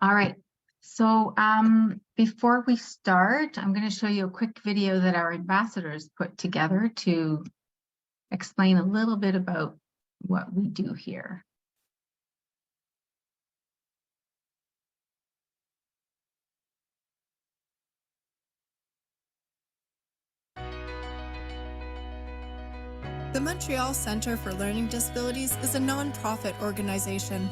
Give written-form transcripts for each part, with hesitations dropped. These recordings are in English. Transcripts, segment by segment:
All right. So before we start, I'm going to show you a quick video that our ambassadors put together to explain a little bit about what we do here. The Montreal Centre for Learning Disabilities is a non-profit organization.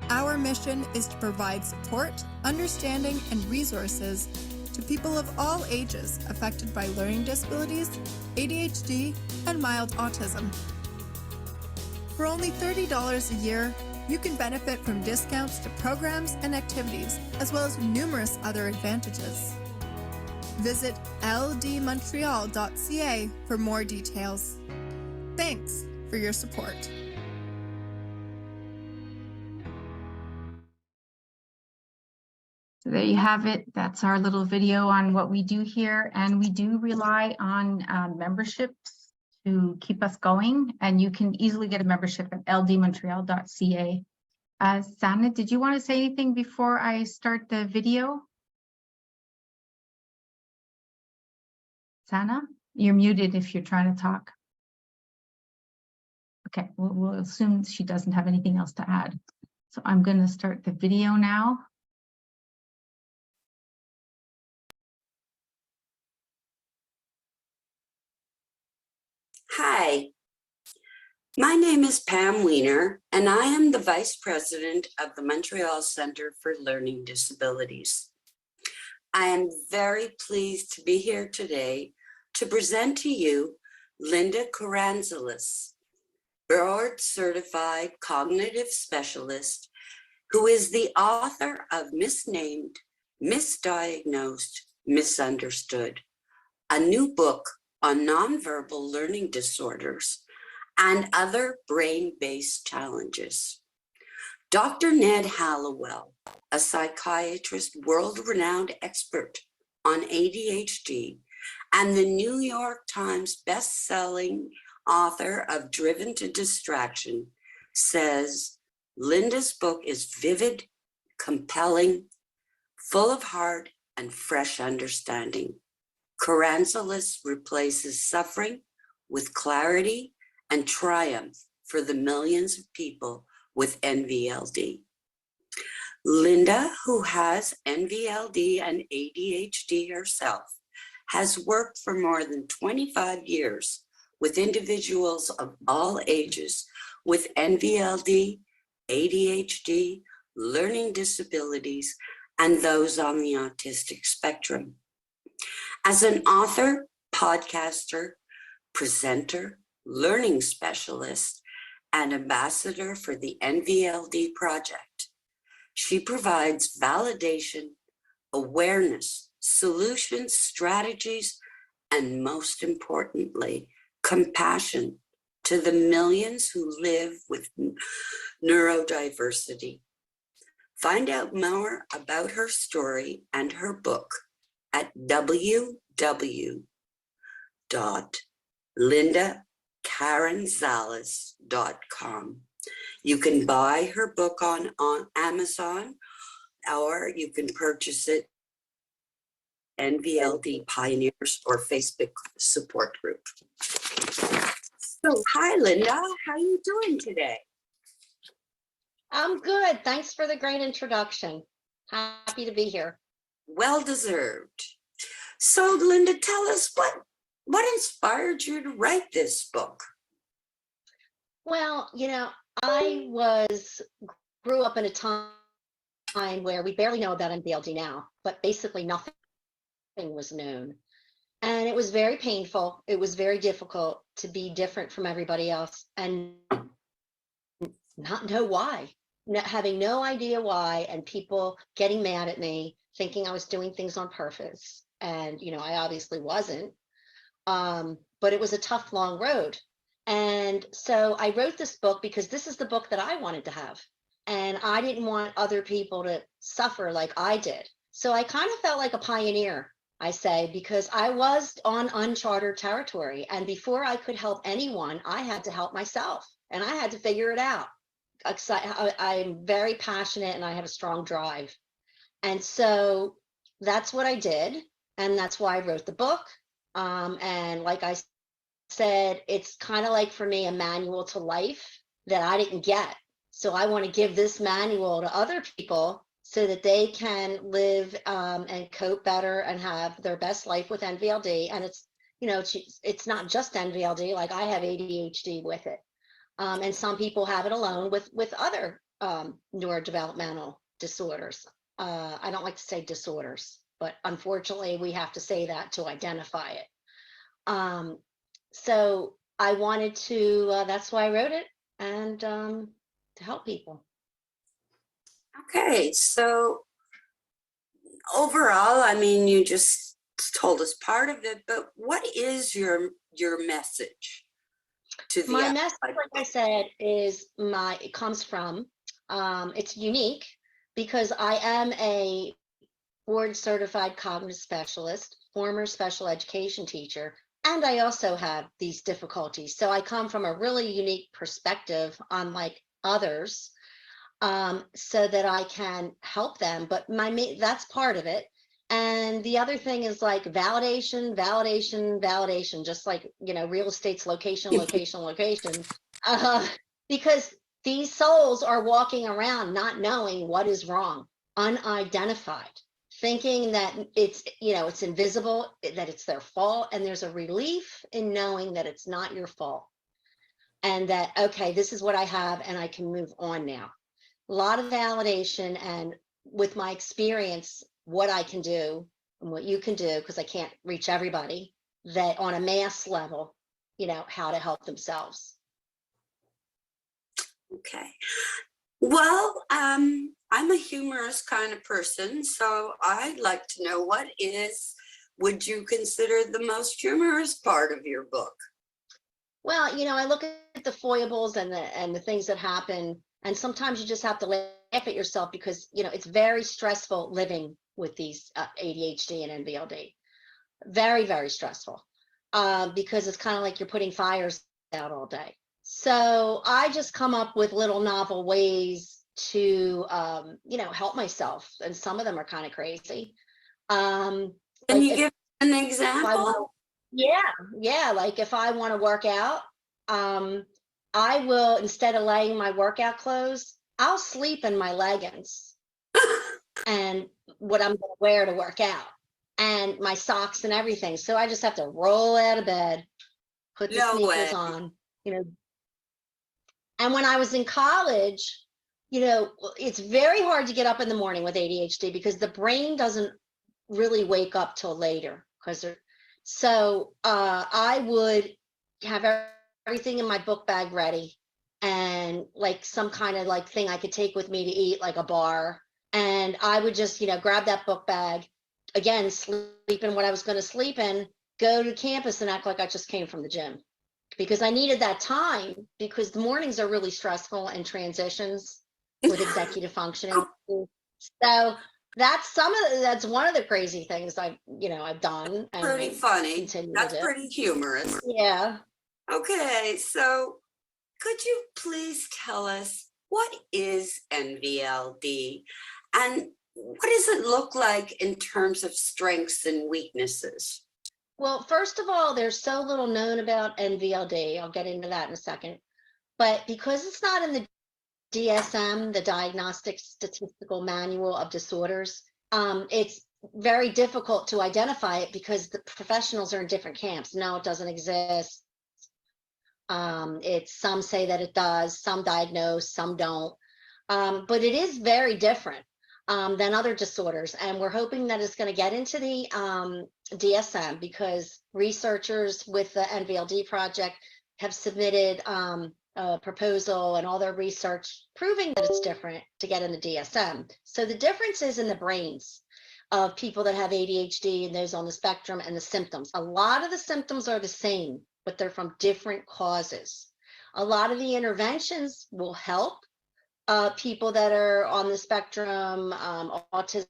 Our mission is to provide support, understanding, and resources to people of all ages affected by learning disabilities, ADHD, and mild autism. For only $30 a year, you can benefit from discounts to programs and activities, as well as numerous other advantages. Visit ldmontreal.ca for more details. Thanks for your support. So there you have it. That's our little video on what we do here. And we do rely on memberships to keep us going. And you can easily get a membership at ldmontreal.ca. Sana, did you want to say anything before I start the video? Sana, you're muted if you're trying to talk. Okay, we'll assume she doesn't have anything else to add. So I'm going to start the video now. Hi, my name is Pam Weiner, and I am the Vice President of the Montreal Centre for Learning Disabilities. I am very pleased to be here today to present to you Linda Karanzalis, board-certified cognitive specialist, who is the author of Misnamed, Misdiagnosed, Misunderstood, a new book on nonverbal learning disorders and other brain-based challenges. Dr. Ned Hallowell, a psychiatrist, world-renowned expert on ADHD, and the New York Times best-selling author of Driven to Distraction, says Linda's book is vivid, compelling, full of heart and fresh understanding. Karanzalis replaces suffering with clarity and triumph for the millions of people with NVLD. Linda, who has NVLD and ADHD herself, has worked for more than 25 years with individuals of all ages with NVLD, ADHD, learning disabilities, and those on the autistic spectrum. As an author, podcaster, presenter, learning specialist, and ambassador for the NVLD Project, she provides validation, awareness, solutions, strategies, and most importantly, compassion to the millions who live with neurodiversity. Find out more about her story and her book at www.lindakaranzalis.com. You can buy her book on Amazon, or you can purchase it NVLD Pioneers or Facebook support group. So, hi, Linda. How are you doing today? I'm good. Thanks for the great introduction. Happy to be here. Well deserved. So, Linda, tell us what inspired you to write this book? Well, I grew up in a time where we barely know about NVLD now, but basically nothing was known. And it was very painful. It was very difficult to be different from everybody else and not know why, having no idea why, and people getting mad at me, thinking I was doing things on purpose. And, I obviously wasn't. But it was a tough, long road. And so I wrote this book because this is the book that I wanted to have. And I didn't want other people to suffer like I did. So I kind of felt like a pioneer, I say, because I was on uncharted territory. And before I could help anyone, I had to help myself. And I had to figure it out. I'm very passionate and I have a strong drive. And so that's what I did. And that's why I wrote the book. And like I said, it's kind of like for me a manual to life that I didn't get. So I want to give this manual to other people so that they can live and cope better and have their best life with NVLD. And it's, you know, it's not just NVLD, like I have ADHD with it. And some people have it alone with other neurodevelopmental disorders. I don't like to say disorders, but unfortunately we have to say that to identify it. So I wanted to, that's why I wrote it, and to help people. Okay, so overall, I mean, you just told us part of it, but what is your message to the My message, outside like I said, is it comes from, it's unique because I am a board certified cognitive specialist, former special education teacher, and I also have these difficulties. So I come from a really unique perspective, unlike others, so that I can help them. But that's part of it. And the other thing is like validation, validation, validation, just like, you know, real estate's location, location, location. Because these souls are walking around not knowing what is wrong, unidentified, thinking that it's, you know, it's invisible, that it's their fault. And there's a relief in knowing that it's not your fault. And that, okay, this is what I have and I can move on now. A lot of validation, and with my experience, what I can do and what you can do, because I can't reach everybody, that on a mass level, you know, how to help themselves. Okay. Well, I'm a humorous kind of person, so I'd like to know would you consider the most humorous part of your book? Well, you know, I look at the foibles and the things that happen, and sometimes you just have to laugh at yourself because, you know, it's very stressful living with these ADHD and NVLD. Very, very stressful because it's kind of like you're putting fires out all day. So I just come up with little novel ways to, you know, help myself. And some of them are kind of crazy. Can like you give an example? Yeah. Like if I want to work out, I will, instead of laying my workout clothes, I'll sleep in my leggings and what I'm going to wear to work out and my socks and everything. So I just have to roll out of bed, put the No sneakers way. on, you know. And when I was in college, you know, it's very hard to get up in the morning with ADHD because the brain doesn't really wake up till later. So I would have everything in my book bag ready and like some kind of like thing I could take with me to eat, like a bar. And I would just, you know, grab that book bag, again, sleep in what I was going to sleep in, go to campus and act like I just came from the gym. Because I needed that time because the mornings are really stressful and transitions with executive functioning. So that's one of the crazy things I've done. And Pretty funny. That's to pretty humorous. Yeah. Okay, so could you please tell us what is NVLD and what does it look like in terms of strengths and weaknesses? Well, first of all, there's so little known about NVLD. I'll get into that in a second. But because it's not in the DSM, the Diagnostic Statistical Manual of Disorders, it's very difficult to identify it because the professionals are in different camps. No, it doesn't exist. It's some say that it does, some diagnose, some don't. But it is very different than other disorders. And we're hoping that it's going to get into the DSM because researchers with the NVLD Project have submitted a proposal and all their research proving that it's different to get in the DSM. So the difference is in the brains of people that have ADHD and those on the spectrum and the symptoms. A lot of the symptoms are the same, but they're from different causes. A lot of the interventions will help people that are on the spectrum, autism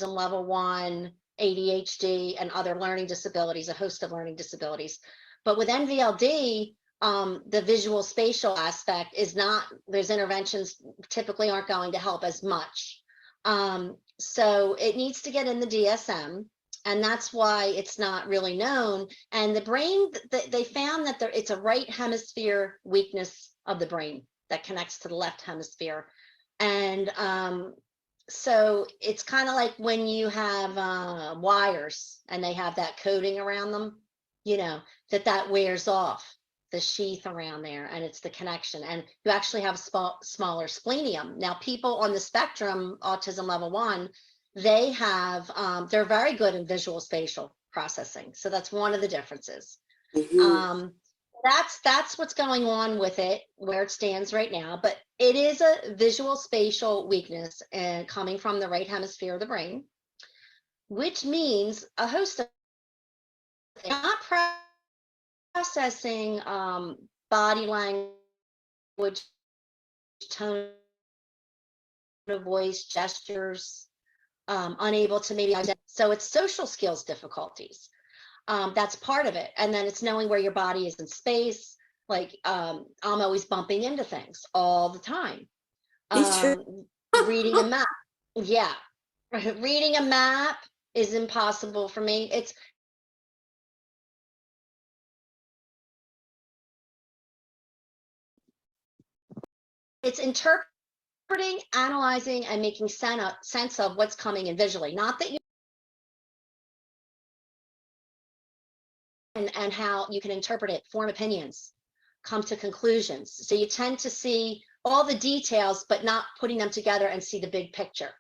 level 1, ADHD, and other learning disabilities, a host of learning disabilities. But with NVLD, the visual spatial aspect is not, those interventions typically aren't going to help as much. So it needs to get in the DSM, and that's why it's not really known. And the brain, they found that it's a right hemisphere weakness of the brain that connects to the left hemisphere. And so it's kind of like when you have wires and they have that coating around them, you know, that wears off the sheath around there, and it's the connection. And you actually have smaller splenium. Now, people on the spectrum, autism level 1, they have, they're very good in visual spatial processing. So that's one of the differences. That's what's going on with it, where it stands right now. But it is a visual spatial weakness and coming from the right hemisphere of the brain, which means a host of not processing body language, tone of voice, gestures, unable to maybe identify. So it's social skills difficulties. That's part of it. And then it's knowing where your body is in space. Like I'm always bumping into things all the time. Reading a map. Yeah. Reading a map is impossible for me. It's interpreting, analyzing, and making sense of what's coming in visually. Not that you and how you can interpret it, form opinions, come to conclusions. So you tend to see all the details, but not putting them together and see the big picture.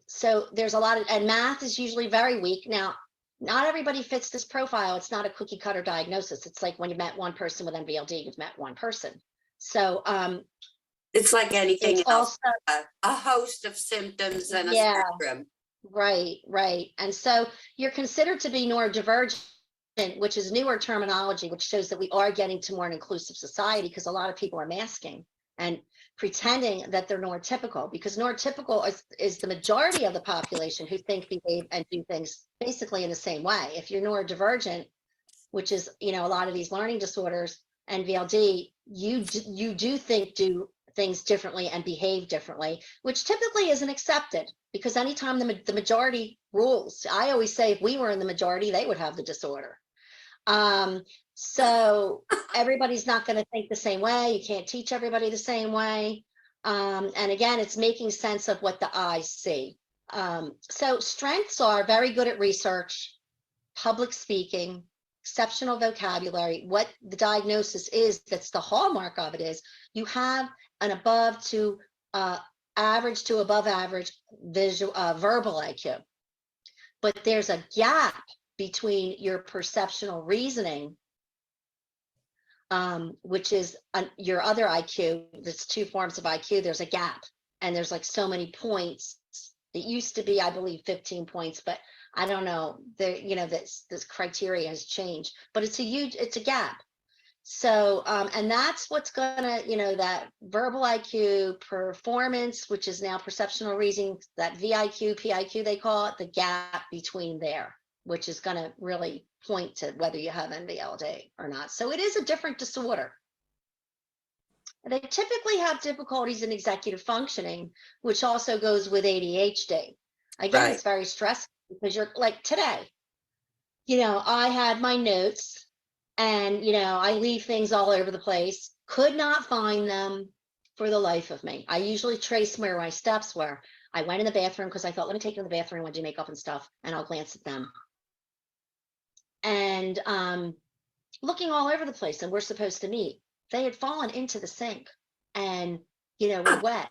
So there's a lot of, and math is usually very weak. Now, not everybody fits this profile. It's not a cookie cutter diagnosis. It's like when you met one person with NVLD, you've met one person. So it's like anything it's else, also a host of symptoms and a yeah, spectrum. right. And so you're considered to be neurodivergent, which is newer terminology, which shows that we are getting to more an inclusive society, because a lot of people are masking and pretending that they're neurotypical, because neurotypical is the majority of the population who think, behave, and do things basically in the same way. If you're neurodivergent, which is, you know, a lot of these learning disorders, NVLD, you do things differently and behave differently, which typically isn't accepted, because anytime the majority rules, I always say if we were in the majority, they would have the disorder. So everybody's not going to think the same way. You can't teach everybody the same way. And again, it's making sense of what the eyes see. So strengths are very good at research, public speaking, exceptional vocabulary. What the diagnosis is, that's the hallmark of it, is you have an above to average to above average verbal IQ. But there's a gap between your perceptual reasoning, which is your other IQ. There's two forms of IQ. There's a gap, and there's like so many points. It used to be, I believe, 15 points, but I don't know. This criteria has changed, but it's a gap. So, and that's what's gonna, that verbal IQ, performance, which is now perceptual reasoning, that VIQ, PIQ, they call it, the gap between there, which is gonna really point to whether you have NVLD or not. So it is a different disorder. They typically have difficulties in executive functioning, which also goes with ADHD. Again, right. It's very stressful, because you're like today, I had my notes, and, I leave things all over the place, could not find them for the life of me. I usually trace where my steps were. I went in the bathroom because I thought, let me take you to the bathroom when I do makeup and stuff, and I'll glance at them. And looking all over the place, and we're supposed to meet. They had fallen into the sink and, were wet.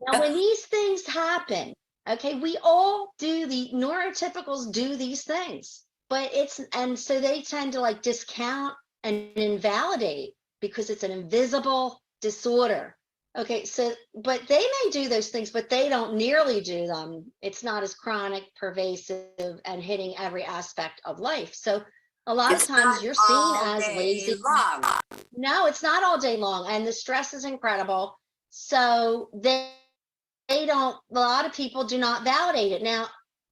Now, when these things happen, okay, we all do, the neurotypicals do these things. But and so they tend to like discount and invalidate because it's an invisible disorder. Okay, so, but they may do those things, but they don't nearly do them. It's not as chronic, pervasive, and hitting every aspect of life. So a lot of times you're seen as lazy. No, it's not all day long. And the stress is incredible. So they don't, a lot of people do not validate it. Now,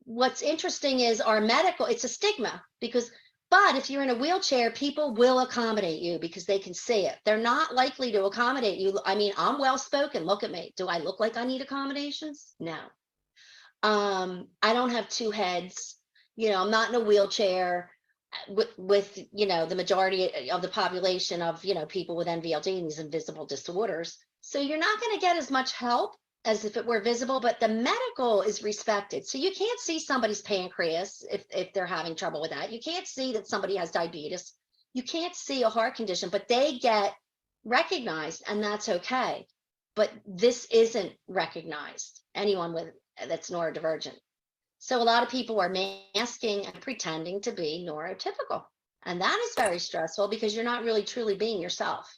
what's interesting is our medical, it's a stigma, because But if you're in a wheelchair, people will accommodate you because they can see it. They're not likely to accommodate you. I mean, I'm well spoken. Look at me. Do I look like I need accommodations? No. I don't have two heads. You know, I'm not in a wheelchair with you know, the majority of the population of, you know, people with NVLD and these invisible disorders. So you're not going to get as much help as if it were visible, but the medical is respected. So you can't see somebody's pancreas if they're having trouble with that. You can't see that somebody has diabetes. You can't see a heart condition, but they get recognized, and that's okay. But this isn't recognized. Anyone with that's neurodivergent. So a lot of people are masking and pretending to be neurotypical. And that is very stressful because you're not really truly being yourself.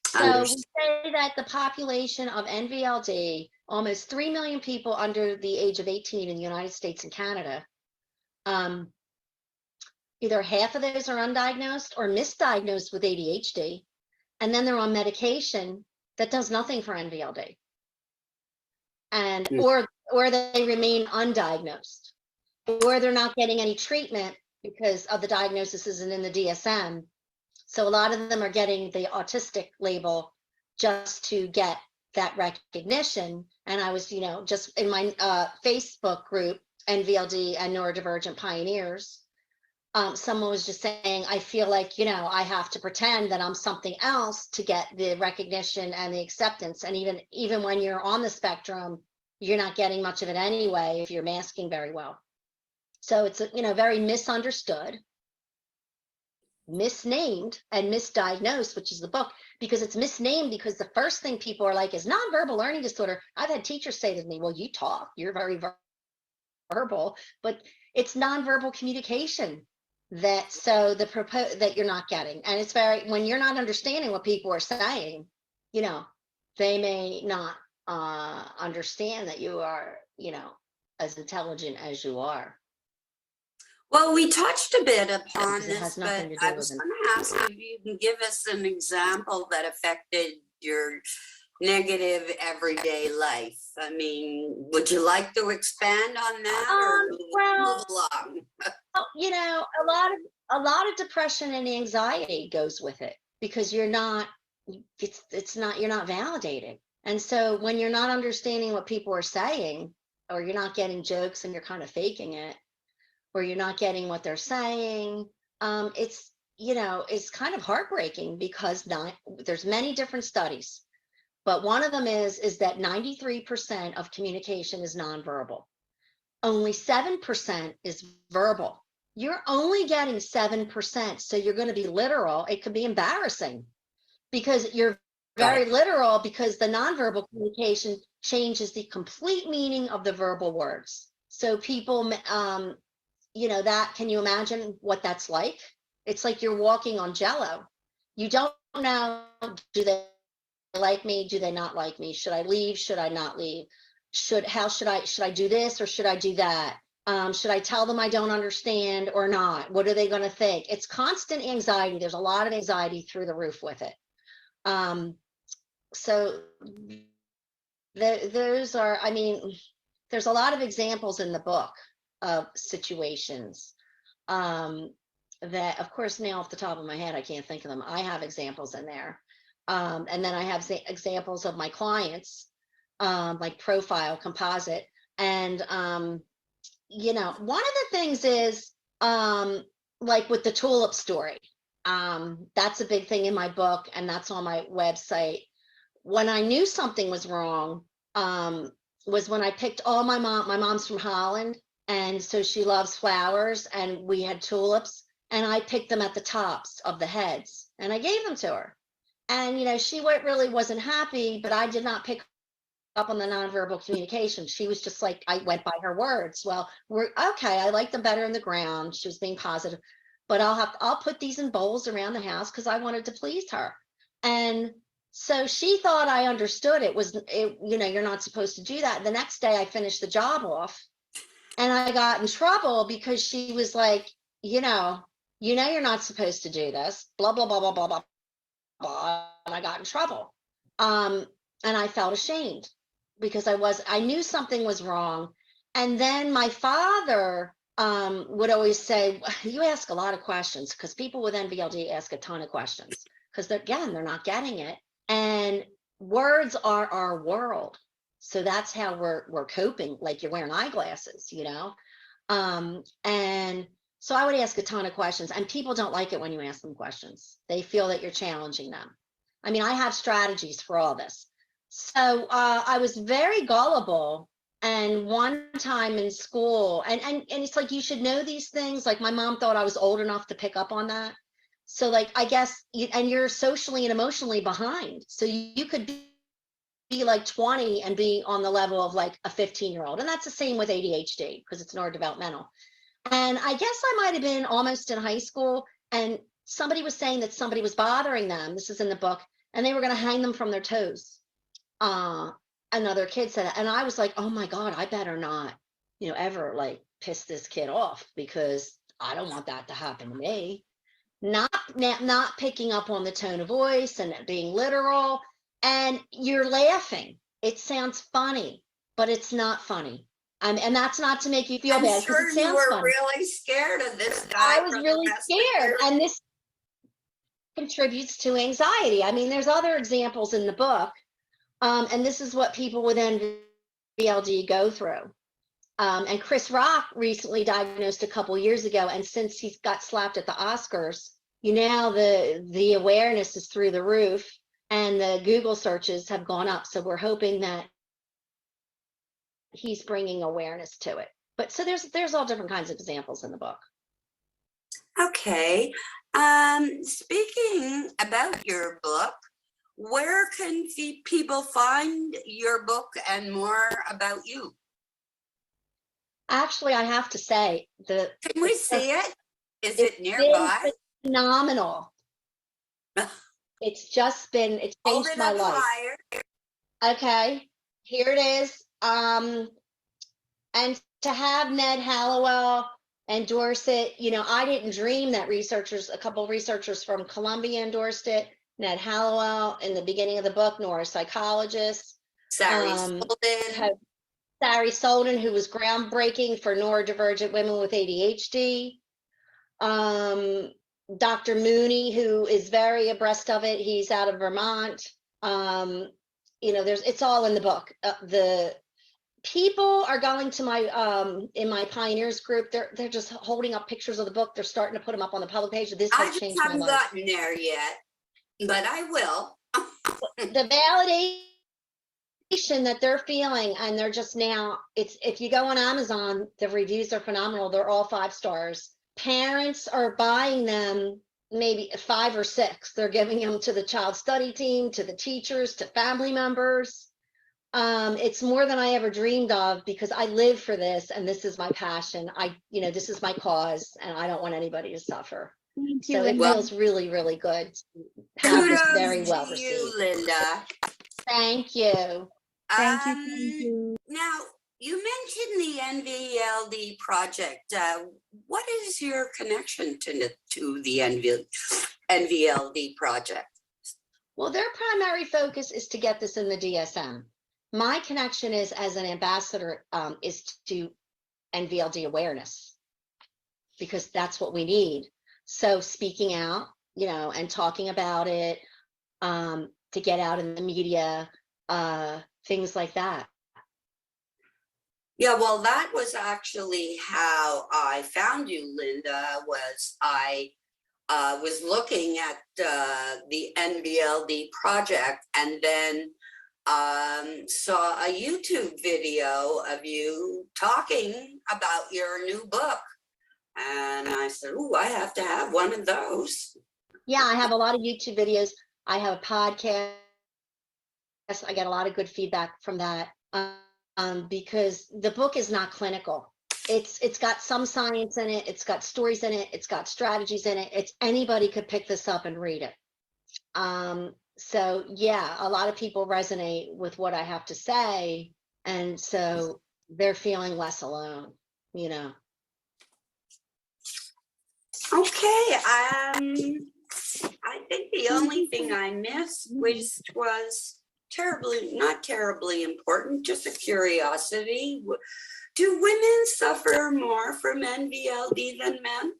So we say that the population of NVLD, almost 3 million people under the age of 18 in the United States and Canada, either half of those are undiagnosed or misdiagnosed with ADHD, and then they're on medication that does nothing for NVLD. And or they remain undiagnosed, or they're not getting any treatment because of the diagnosis isn't in the DSM. So a lot of them are getting the autistic label just to get that recognition. And I was, you know, just in my Facebook group, NVLD and Neurodivergent Pioneers, someone was just saying, I feel like, you know, I have to pretend that I'm something else to get the recognition and the acceptance. And even when you're on the spectrum, you're not getting much of it anyway if you're masking very well. So it's, you know, very misunderstood, misnamed, and misdiagnosed, which is the book, because it's misnamed because the first thing people are like is nonverbal learning disorder. I've had teachers say to me, well, you talk, you're very verbal, but it's nonverbal communication that that you're not getting. And it's very, when you're not understanding what people are saying, you know, they may not understand that you are, you know, as intelligent as you are. Well, we touched a bit upon Because it has this, nothing but to do I with was it. going to ask if you can give us an example that affected your negative everyday life. I mean, would you like to expand on that, or move along? You know, a lot of depression and anxiety goes with it because you're not, you're not validated. And so when you're not understanding what people are saying, or you're not getting jokes and you're kind of faking it, or you're not getting what they're saying, it's, you know, it's kind of heartbreaking because there's many different studies, but one of them is that 93% of communication is nonverbal. Only 7% is verbal. You're only getting 7%, so you're going to be literal. It could be embarrassing because you're very literal, because the nonverbal communication changes the complete meaning of the verbal words. So people, you know, that, can you imagine what that's like? It's like you're walking on jello. You don't know, do they like me? Do they not like me? Should I leave? Should I not leave? Should I do this or should I do that? Should I tell them I don't understand or not? What are they going to think? It's constant anxiety. There's a lot of anxiety through the roof with it. So those are, I mean, there's a lot of examples in the book of situations that, of course, now off the top of my head, I can't think of them. I have examples in there. And then I have examples of my clients, like profile, composite. And, you know, one of the things is like with the Tulip Story. That's a big thing in my book, and that's on my website. When I knew something was wrong, was when I picked my mom's from Holland, and so she loves flowers, and we had tulips, and I picked them at the tops of the heads, and I gave them to her. And, you know, she really wasn't happy, but I did not pick up on the nonverbal communication. She was just like, I went by her words. Well, we're okay. I like them better in the ground. She was being positive, but I'll put these in bowls around the house because I wanted to please her. And so she thought I understood you know, you're not supposed to do that. The next day I finished the job off and I got in trouble because she was like, you know, you're not supposed to do this, blah, blah, blah, blah, blah, blah, blah. And I got in trouble. And I felt ashamed because I knew something was wrong. And then my father would always say, you ask a lot of questions, because people with NVLD ask a ton of questions because they're not getting it. And words are our world. So that's how we're coping, like you're wearing eyeglasses, you know? And so I would ask a ton of questions, and people don't like it when you ask them questions. They feel that you're challenging them. I mean, I have strategies for all this. So I was very gullible. And one time in school, and it's like, you should know these things. Like, my mom thought I was old enough to pick up on that. So like, I guess, and you're socially and emotionally behind. So you could be like 20 and be on the level of like a 15-year-old. And that's the same with ADHD, because it's neurodevelopmental. And I guess I might have been almost in high school, and somebody was saying that somebody was bothering them. This is in the book, and they were going to hang them from their toes. Another kid said that, and I was like, oh my God, I better not, ever like piss this kid off, because I don't want that to happen to me. Not picking up on the tone of voice and being literal, and you're laughing. It sounds funny, but it's not funny. And that's not to make you feel bad. I'm sure you were really scared of this guy. I was really scared, and this contributes to anxiety. I mean, there's other examples in the book. And this is what people with NVLD go through. And Chris Rock recently diagnosed a couple years ago, and since he's got slapped at the Oscars, now the awareness is through the roof, and the Google searches have gone up. So we're hoping that he's bringing awareness to it. But so there's all different kinds of examples in the book. Okay. Speaking about your book, where can people find your book and more about you? Actually, I have to say, can we see it? Is it nearby? Phenomenal. It's changed my life. Higher. Okay, here it is. And to have Ned Hallowell endorse it, I didn't dream that a couple of researchers from Columbia endorsed it. Ned Hallowell in the beginning of the book, neuropsychologist. Sari Solden, who was groundbreaking for neurodivergent women with ADHD. Dr. Mooney, who is very abreast of it. He's out of Vermont. It's all in the book. The people are going to my in my pioneers group. They're just holding up pictures of the book. They're starting to put them up on the public page. This has changed my life. I haven't gotten there yet, but I will. The validation that they're feeling, and they're just now, if you go on Amazon, the reviews are phenomenal. They're all 5 stars. Parents are buying them, maybe 5 or 6. They're giving them to the child study team, to the teachers, to family members. It's more than I ever dreamed of, because I live for this, and this is my passion. This is my cause, and I don't want anybody to suffer. Thank you, so it feels really, really good to have this very well received. You, Linda. Thank you. Thank you. Now, you mentioned the NVLD Project. What is your connection to the NVLD Project? Well, their primary focus is to get this in the DSM. My connection is, as an ambassador, is to NVLD awareness, because that's what we need. So speaking out, and talking about it, to get out in the media, things like that. Yeah, well, that was actually how I found you, Linda. I was looking at the NVLD Project, and then saw a YouTube video of you talking about your new book. And I said, I have to have one of those. Yeah, I have a lot of YouTube videos. I have a podcast. I get a lot of good feedback from that, because the book is not clinical. It's got some science in it. It's got stories in it. It's got strategies in it. Anybody could pick this up and read it. So yeah, a lot of people resonate with what I have to say, and so they're feeling less alone, Okay, I think the only thing I missed, which was not terribly important, just a curiosity. Do women suffer more from NVLD than men?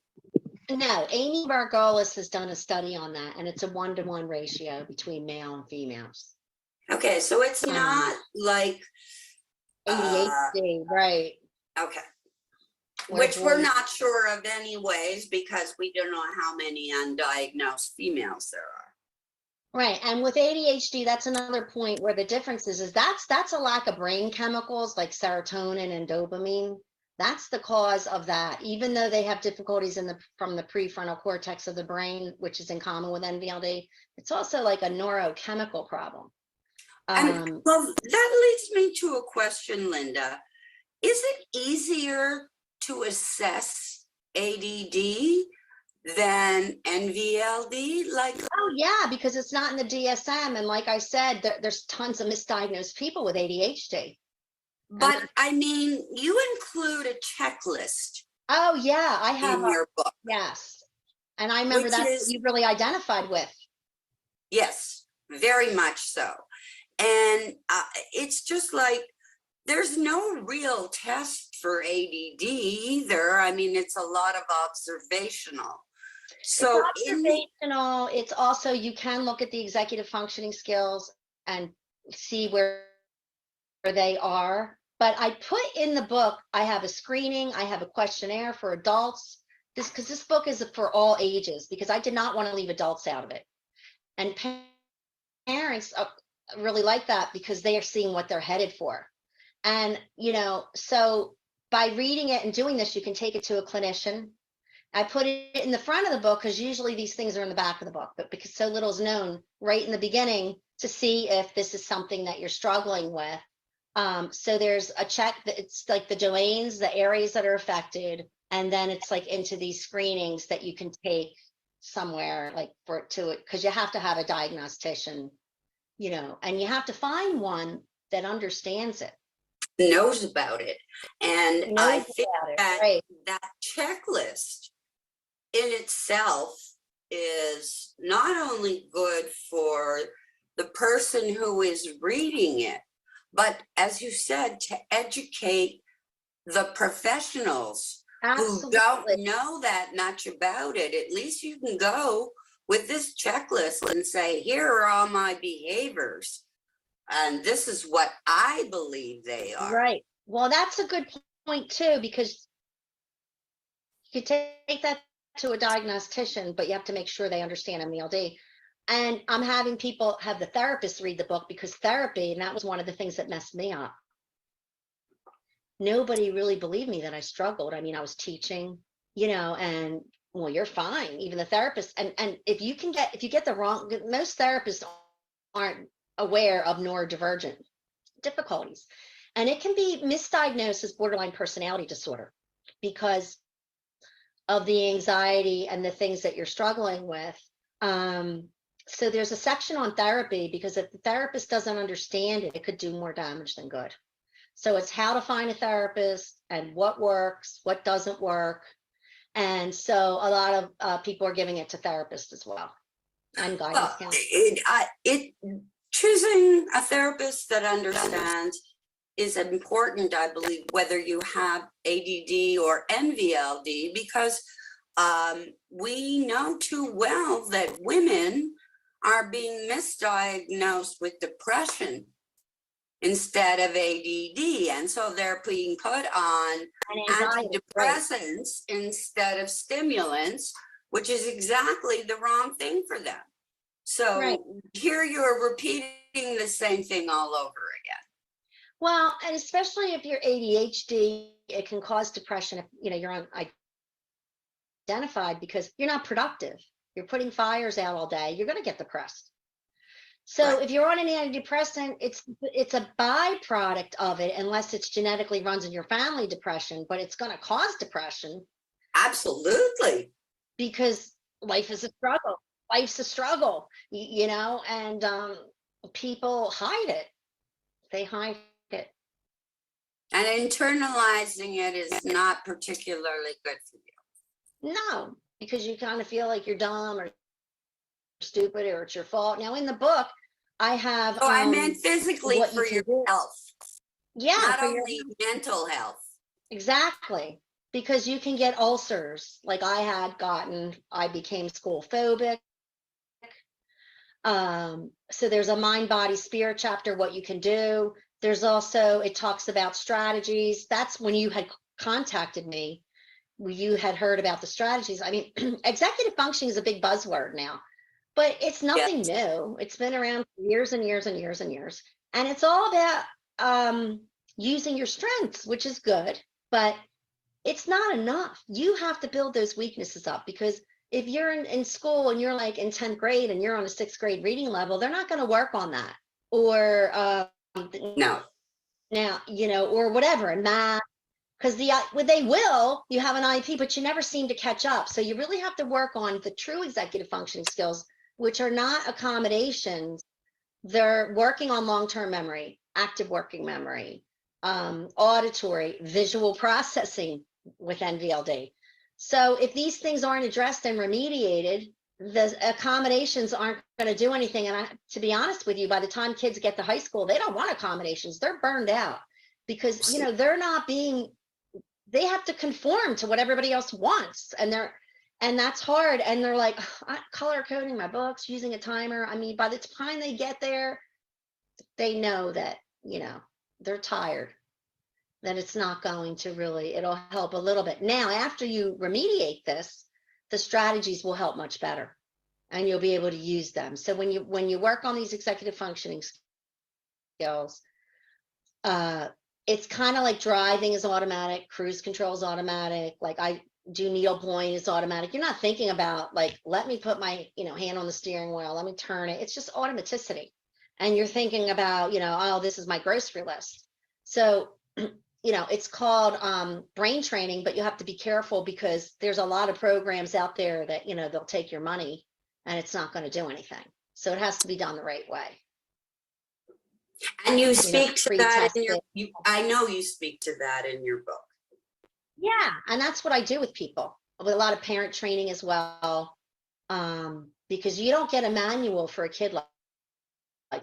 No, Amy Margolis has done a study on that, and it's a 1-to-1 ratio between male and females. Okay, so it's not like ADHD, right? okay, Where which we're boys- not sure of anyways, because we don't know how many undiagnosed females there are. Right, and with ADHD, that's another point where the difference is that's a lack of brain chemicals like serotonin and dopamine. That's the cause of that. Even though they have difficulties from the prefrontal cortex of the brain, which is in common with NVLD, it's also like a neurochemical problem. And well, that leads me to a question, Linda. Is it easier to assess ADD than NVLD? Like, Oh yeah, because it's not in the DSM, and like I said, there's tons of misdiagnosed people with ADHD. but I mean, you include a checklist Oh yeah, I have. in your book. Yes, and I remember Which that's is- what you really identified with. Yes, very much so. And it's just like, there's no real test for ADD either. I mean, it's a lot of observational. So It's observational. It's also, you can look at the executive functioning skills and see where they are. But I put in the book, I have a screening, I have a questionnaire for adults. Because this book is for all ages, because I did not want to leave adults out of it. And parents really like that because they are seeing what they're headed for. And, so by reading it and doing this, you can take it to a clinician. I put it in the front of the book because usually these things are in the back of the book, but because so little is known right in the beginning to see if this is something that you're struggling with. So there's a check that it's like the domains, the areas that are affected, and then it's like into these screenings that you can take somewhere like because you have to have a diagnostician, and you have to find one that understands it. knows about it. And I think that right. that checklist in itself is not only good for the person who is reading it, but as you said, to educate the professionals who don't know that much about it. At least you can go with this checklist and say, here are all my behaviors. And this is what I believe they are. Right. Well, that's a good point too, because you take that to a diagnostician, but you have to make sure they understand MCLD. And I'm having people have the therapist read the book because therapy, and that was one of the things that messed me up. Nobody really believed me that I struggled. I mean, I was teaching, and well, you're fine. Even the therapist, and if you get the wrong, most therapists aren't aware of neurodivergent difficulties, and it can be misdiagnosed as borderline personality disorder because of the anxiety and the things that you're struggling with. So there's a section on therapy, because if the therapist doesn't understand it, it could do more damage than good. So it's how to find a therapist and what works, what doesn't work. And so a lot of people are giving it to therapists as well, and guidance counselors. Choosing a therapist that understands is important, I believe, whether you have ADD or NVLD, because we know too well that women are being misdiagnosed with depression instead of ADD. And so they're being put on antidepressants instead of stimulants, which is exactly the wrong thing for them. So here you're repeating the same thing all over again. Well, and especially if you're ADHD, it can cause depression if you're unidentified because you're not productive. You're putting fires out all day. You're going to get depressed. So if you're on an antidepressant, it's a byproduct of it, unless it's genetically runs in your family, depression, but it's going to cause depression. Absolutely. Because life is a struggle. Life's a struggle, and people hide it. They hide it. And internalizing it is not particularly good for you. No, because you kind of feel like you're dumb or stupid or it's your fault. Now in the book, I have. I meant physically for your health. Yeah. Not only mental health. Exactly. Because you can get ulcers like I had gotten. I became school phobic. So there's a mind, body, spirit chapter, what you can do. There's also, it talks about strategies. That's when you had contacted me, you had heard about the strategies. I mean, executive functioning is a big buzzword now, but it's nothing new. It's been around for years and years and years and years. And it's all about using your strengths, which is good, but it's not enough. You have to build those weaknesses up, because if you're in school and you're like in 10th grade and you're on a 6th grade reading level, they're not going to work on that. Or No. now, you know, or whatever, in math, because they will, you have an IEP, but you never seem to catch up. So you really have to work on the true executive functioning skills, which are not accommodations. They're working on long-term memory, active working memory, auditory, visual processing with NVLD. So if these things aren't addressed and remediated, the accommodations aren't going to do anything. And to be honest with you, by the time kids get to high school, they don't want accommodations. They're burned out because, you know, they have to conform to what everybody else wants. And that's hard. And they're like, color coding my books, using a timer. I mean, by the time they get there, they know that, you know, they're tired, that it's not going to really, it'll help a little bit. Now, after you remediate this, the strategies will help much better and you'll be able to use them. So when you work on these executive functioning skills, it's kind of like driving is automatic, cruise control is automatic. Like I do needlepoint is automatic. You're not thinking about like, let me put my, you know, hand on the steering wheel, let me turn it. It's just automaticity. And you're thinking about, you know, oh, this is my grocery list. So, you know, it's called brain training, but you have to be careful because there's a lot of programs out there that, you know, they'll take your money and it's not going to do anything. So it has to be done the right way. And you speak to that in your, I know you speak to that in your book. Yeah, and that's what I do with people, with a lot of parent training as well, because you don't get a manual for a kid like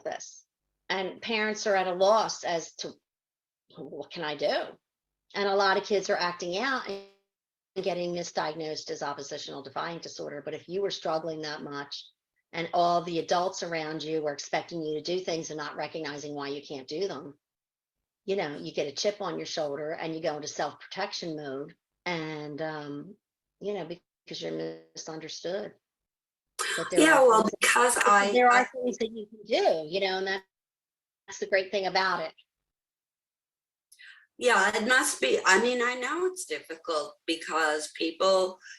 this. And parents are at a loss as to what can I do? And a lot of kids are acting out and getting misdiagnosed as oppositional defiant disorder. But if you were struggling that much and all the adults around you were expecting you to do things and not recognizing why you can't do them, you know, you get a chip on your shoulder and you go into self-protection mode and, you know, because you're misunderstood. But there are things that you can do, you know, and that's the great thing about it. Yeah, it must be. I mean, I know it's difficult because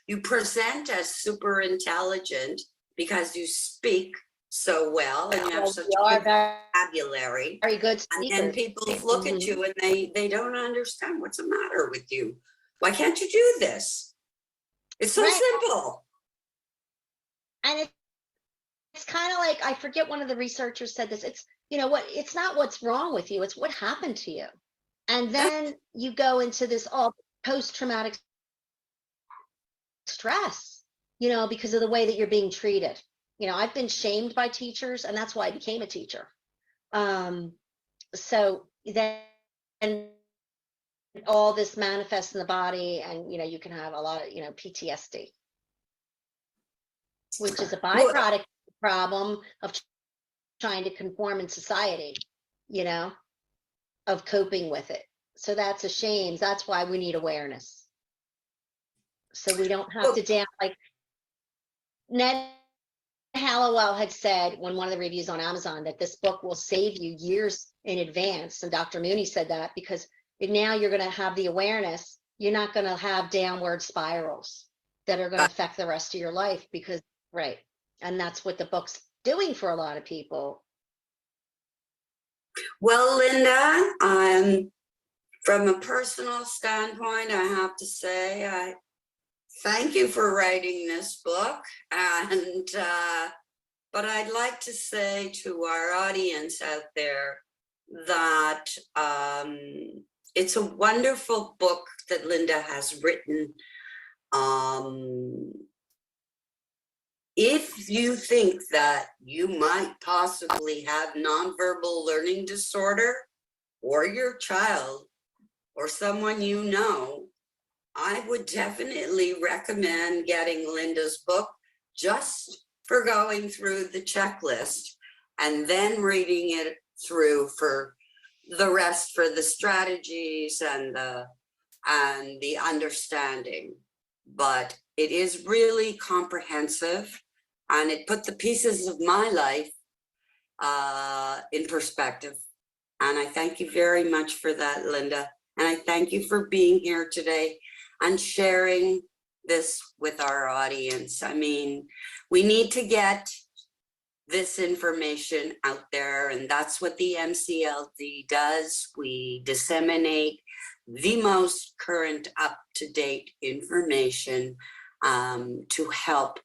you present as super intelligent because you speak so well and you have such a good vocabulary. Very good speakers. And people look at you and they don't understand what's the matter with you. Why can't you do this? It's so simple. And it's kind of like, I forget, one of the researchers said this, it's, you know what, it's not what's wrong with you, it's what happened to you. And then you go into this all post-traumatic stress, you know, because of the way that you're being treated. You know, I've been shamed by teachers, and that's why I became a teacher. So then all this manifests in the body, and, you know, you can have a lot of, you know, PTSD, which is a byproduct problem of trying to conform in society, you know, of coping with it. So that's a shame. That's why we need awareness. So we don't have to like Ned Hallowell had said when one of the reviews on Amazon that this book will save you years in advance. And Dr. Mooney said that because now you're going to have the awareness. You're not going to have downward spirals that are going to affect the rest of your life because, right. And that's what the book's doing for a lot of people. Well, Linda, from a personal standpoint, I have to say, I thank you for writing this book. And, but I'd like to say to our audience out there that it's a wonderful book that Linda has written. If you think that you might possibly have nonverbal learning disorder or your child, or someone you know, I would definitely recommend getting Linda's book just for going through the checklist and then reading it through for the rest, for the strategies and the understanding. But it is really comprehensive, and it put the pieces of my life in perspective. And I thank you very much for that, Linda. And I thank you for being here today and sharing this with our audience. I mean, we need to get this information out there, and that's what the MCLD does. We disseminate the most current, up-to-date information to help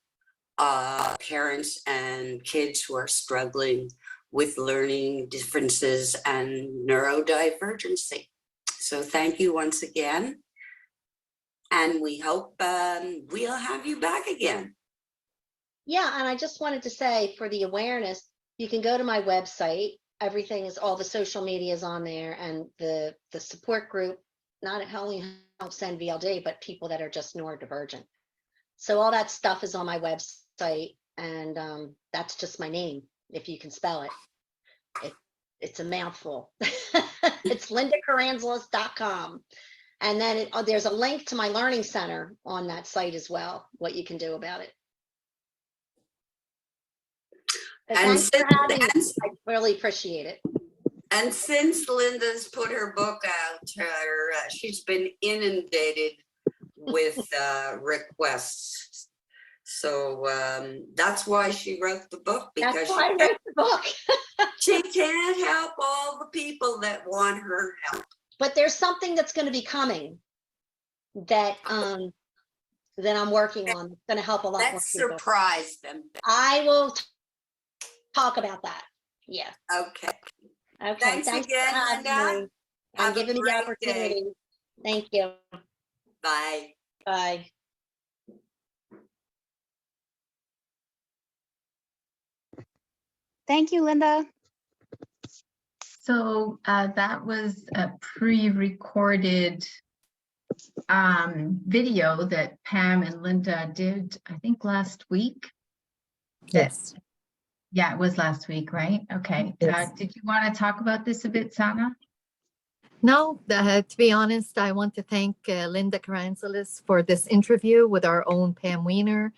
parents and kids who are struggling with learning differences and neurodivergency. So thank you once again. And we hope we'll have you back again. Yeah, and I just wanted to say, for the awareness, you can go to my website. Everything is, all the social media is on there, and the support group not only helps NVLD, but people that are just neurodivergent. So all that stuff is on my website, and that's just my name, if you can spell it. It's a mouthful. It's LindaKaranzalis.com. And then there's a link to my learning center on that site as well, what you can do about it. Thanks for having me. I really appreciate it. And since Linda's put her book out, she's been inundated with requests. So that's why she wrote the book, because that's why I wrote the book. She can't help all the people that want her help. But there's something that's going to be coming that that I'm working on. It's going to help a lot more Let's people. surprise them. I will talk about that. Yeah. Okay. Okay. Thanks again, Linda. And giving me the opportunity. Thank you. Bye. Bye. Thank you, Linda. So that was a pre-recorded video that Pam and Linda did, I think last week. Yes. Yeah, it was last week, right? Okay. Yes. Did you want to talk about this a bit, Sana? No, to be honest, I want to thank Linda Karanzalis for this interview with our own Pam Weiner.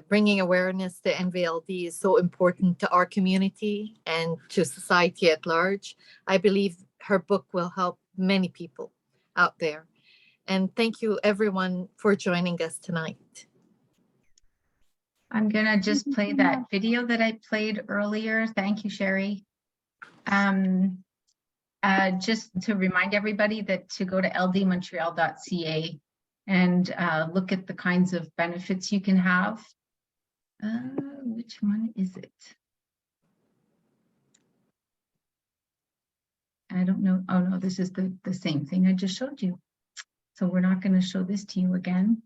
Bringing awareness to NVLD is so important to our community and to society at large. I believe her book will help many people out there. And thank you, everyone, for joining us tonight. I'm going to just play that video that I played earlier. Thank you, Sherry. Just to remind everybody that to go to ldmontreal.ca and look at the kinds of benefits you can have. Which one is it? I don't know. Oh no, this is the same thing I just showed you. So we're not going to show this to you again.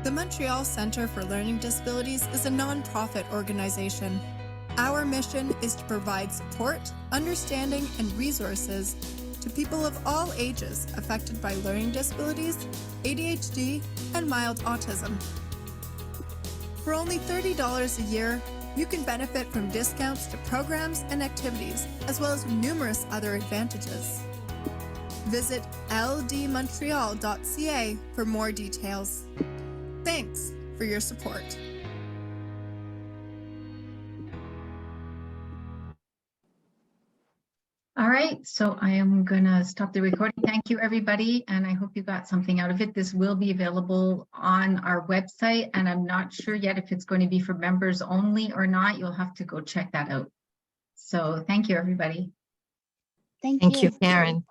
The Montreal Centre for Learning Disabilities is a non-profit organization. Our mission is to provide support, understanding, and resources to people of all ages affected by learning disabilities, ADHD, and mild autism. For only $30 a year, you can benefit from discounts to programs and activities, as well as numerous other advantages. Visit ldmontreal.ca for more details. Thanks for your support. All right, so I am going to stop the recording. Thank you, everybody, and I hope you got something out of it. This will be available on our website, and I'm not sure yet if it's going to be for members only or not. You'll have to go check that out. So thank you, everybody. Thank Thank you, Karen.